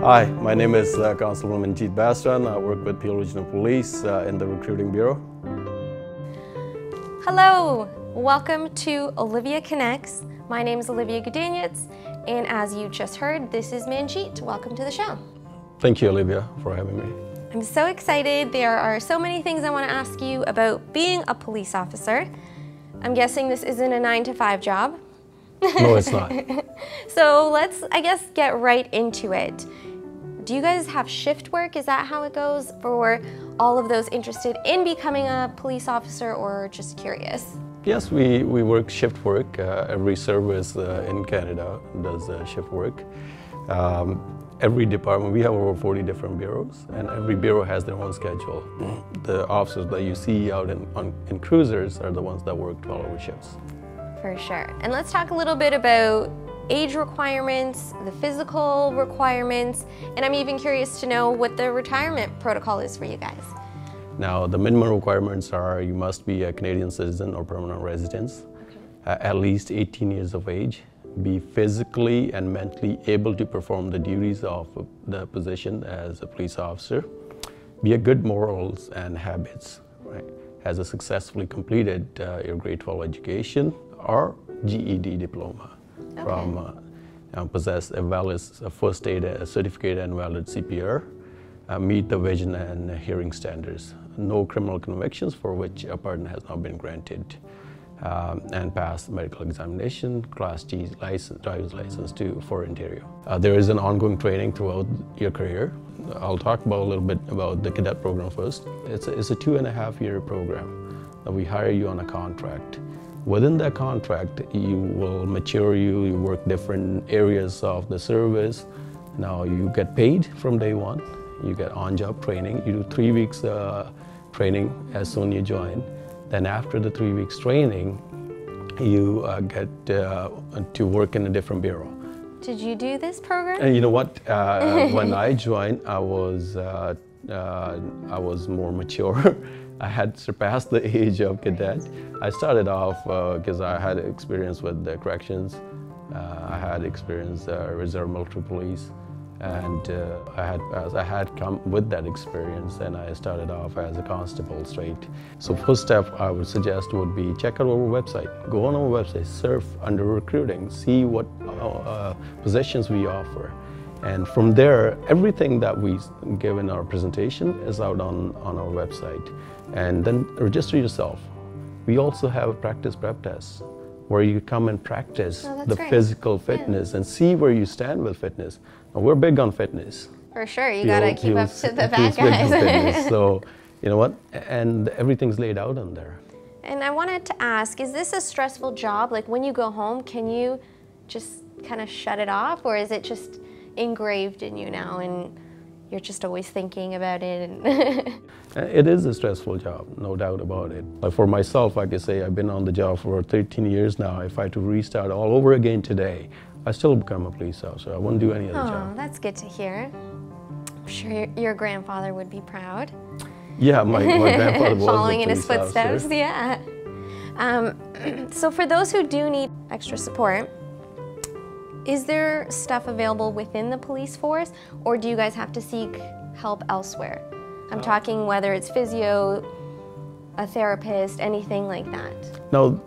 Hi, my name is Constable Jeet Basran. I work with Peel Regional Police in the Recruiting Bureau. Hello, welcome to Olivia Connects. My name is Olivia Gudaniec, and as you just heard, this is Manjeet. Welcome to the show. Thank you, Olivia, for having me. I'm so excited. There are so many things I want to ask you about being a police officer. I'm guessing this isn't a 9-to-5 job. No, it's not. So let's, I guess, get right into it. Do you guys have shift work? Is that how it goes for all of those interested in becoming a police officer or just curious? Yes, we work shift work. Every service in Canada does shift work. Every department, we have over 40 different bureaus, and every bureau has their own schedule. The officers that you see out in cruisers are the ones that work 12-hour shifts. For sure. And let's talk a little bit about age requirements, the physical requirements, and I'm even curious to know what the retirement protocol is for you guys. Now, the minimum requirements are you must be a Canadian citizen or permanent resident, at least 18 years of age, be physically and mentally able to perform the duties of the position as a police officer, be a good morals and habits, right? Has a successfully completed your grade 12 education or GED diploma. From possess a valid first aid certificate and valid CPR, meet the vision and hearing standards, no criminal convictions for which a pardon has not been granted, and pass medical examination, Class G license, driver's license for interior. There is an ongoing training throughout your career. I'll talk about a little bit about the cadet program first. It's a 2.5-year program that we hire you on a contract. Within that contract, you will mature, you work different areas of the service. Now you get paid from day one, you get on-job training, you do 3 weeks training as soon as you join. Then after the 3 weeks training, you get to work in a different bureau. Did you do this program? And you know what, when I joined, I was more mature. I had surpassed the age of cadet. I started off because I had experience with the corrections. I had experience reserve military police, and I had come with that experience, and I started off as a constable straight. So first step I would suggest would be check out our website. Go on our website, surf under recruiting, see what positions we offer. And from there, everything that we give in our presentation is out on our website. And then register yourself. We also have a practice prep test where you come and practice the physical fitness and see where you stand with fitness. And we're big on fitness. For sure, you gotta keep up to the bad guys. So, you know what? And everything's laid out on there. And I wanted to ask, is this a stressful job? Like when you go home, can you just kind of shut it off, or is it just engraved in you now and you're just always thinking about it? It is a stressful job, no doubt about it. But for myself, I can say I've been on the job for 13 years now. If I had to restart all over again today, I still become a police officer. I wouldn't do any other job. Oh, that's good to hear. I'm sure your grandfather would be proud. Yeah, my grandfather was following a in his police footsteps, officer. Yeah. So for those who do need extra support, is there stuff available within the police force, or do you guys have to seek help elsewhere? I'm talking whether it's physio, a therapist, anything like that. No,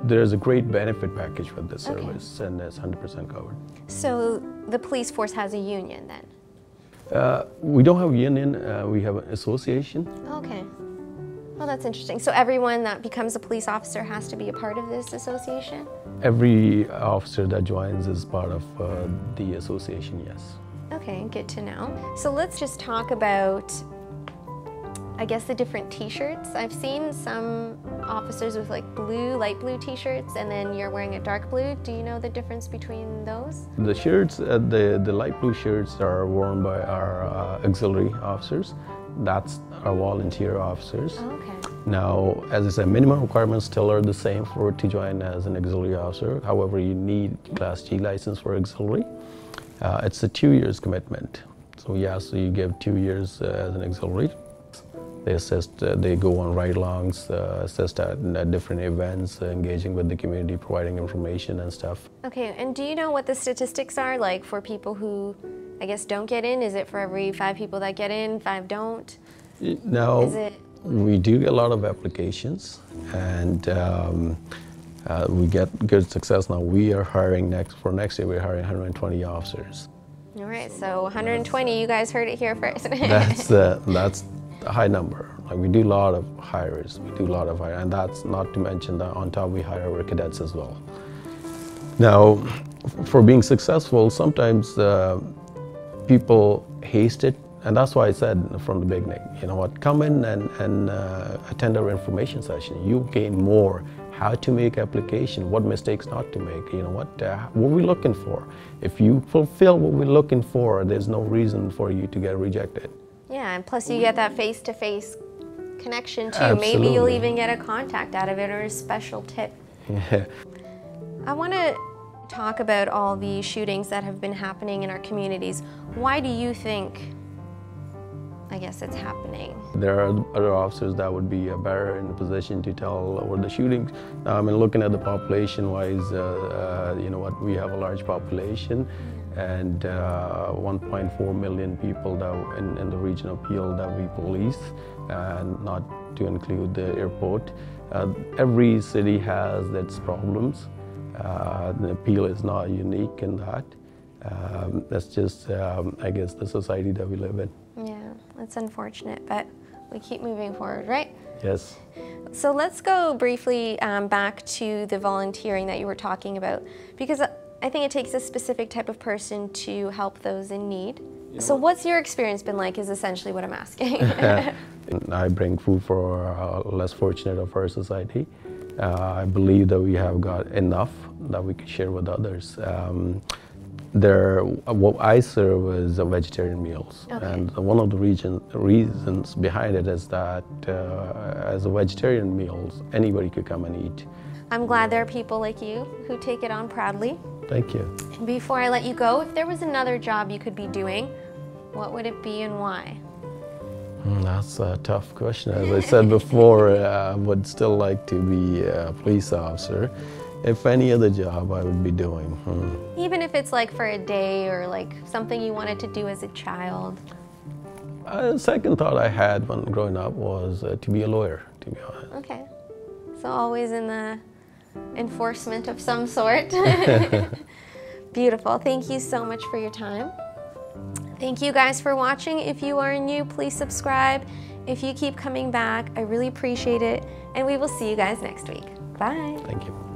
there's a great benefit package with this service, and it's 100% covered. So the police force has a union then? We don't have a union, we have an association. Okay. Well, that's interesting. So everyone that becomes a police officer has to be a part of this association? Every officer that joins is part of the association, yes. Okay, good to know. So let's just talk about, I guess, the different T-shirts. I've seen some officers with like light blue T-shirts, and then you're wearing a dark blue. Do you know the difference between those? The shirts, the light blue shirts are worn by our auxiliary officers. That's our volunteer officers. Oh, okay. Now, as I said, minimum requirements still are the same to join as an auxiliary officer. However, you need Class G license for auxiliary. It's a 2 years commitment. So so you give 2 years as an auxiliary. They assist, they go on ride-alongs, assist at different events, engaging with the community, providing information and stuff. Okay, and do you know what the statistics are like for people who I guess, don't get in? Is it for every 5 people that get in, 5 don't? No, Is it... we do get a lot of applications, and we get good success now. We are hiring for next year, we're hiring 120 officers. All right, so 120, you guys heard it here first. That's a high number. Like, we do a lot of hires, and that's not to mention that on top we hire our cadets as well. Now, for being successful, sometimes people haste it, and that's why I said from the beginning, you know what, come in and attend our information session. You gain more how to make application, what mistakes not to make, you know what we're looking for. If you fulfill what we're looking for, there's no reason for you to get rejected. Yeah, and plus you get that face-to-face connection too. Absolutely. Maybe you'll even get a contact out of it or a special tip. Yeah. I want to talk about all the shootings that have been happening in our communities. Why do you think, I guess, it's happening? There are other officers that would be better in a position to tell what the shootings. I mean, looking at the population-wise, you know what, we have a large population, and 1.4 million people that in the region of Peel that we police, and not to include the airport. Every city has its problems. Peel is not unique in that. That's just, I guess, the society that we live in. Yeah, that's unfortunate, but we keep moving forward, right? Yes. So let's go briefly back to the volunteering that you were talking about, because I think it takes a specific type of person to help those in need. So what's your experience been like is essentially what I'm asking. I bring food for less fortunate of our society. I believe that we have got enough that we could share with others. What I serve is vegetarian meals, okay. And one of the reasons behind it is that as a vegetarian meals, anybody could come and eat. I'm glad there are people like you who take it on proudly. Thank you. And before I let you go, if there was another job you could be doing, what would it be and why? That's a tough question. As I said before, I would still like to be a police officer. If any other job I would be doing. Even if it's like for a day or like something you wanted to do as a child? The second thought I had when growing up was to be a lawyer, to be honest. Okay. So always in the enforcement of some sort. Beautiful. Thank you so much for your time. Thank you guys for watching. If you are new, please subscribe. If you keep coming back, I really appreciate it. And we will see you guys next week. Bye. Thank you.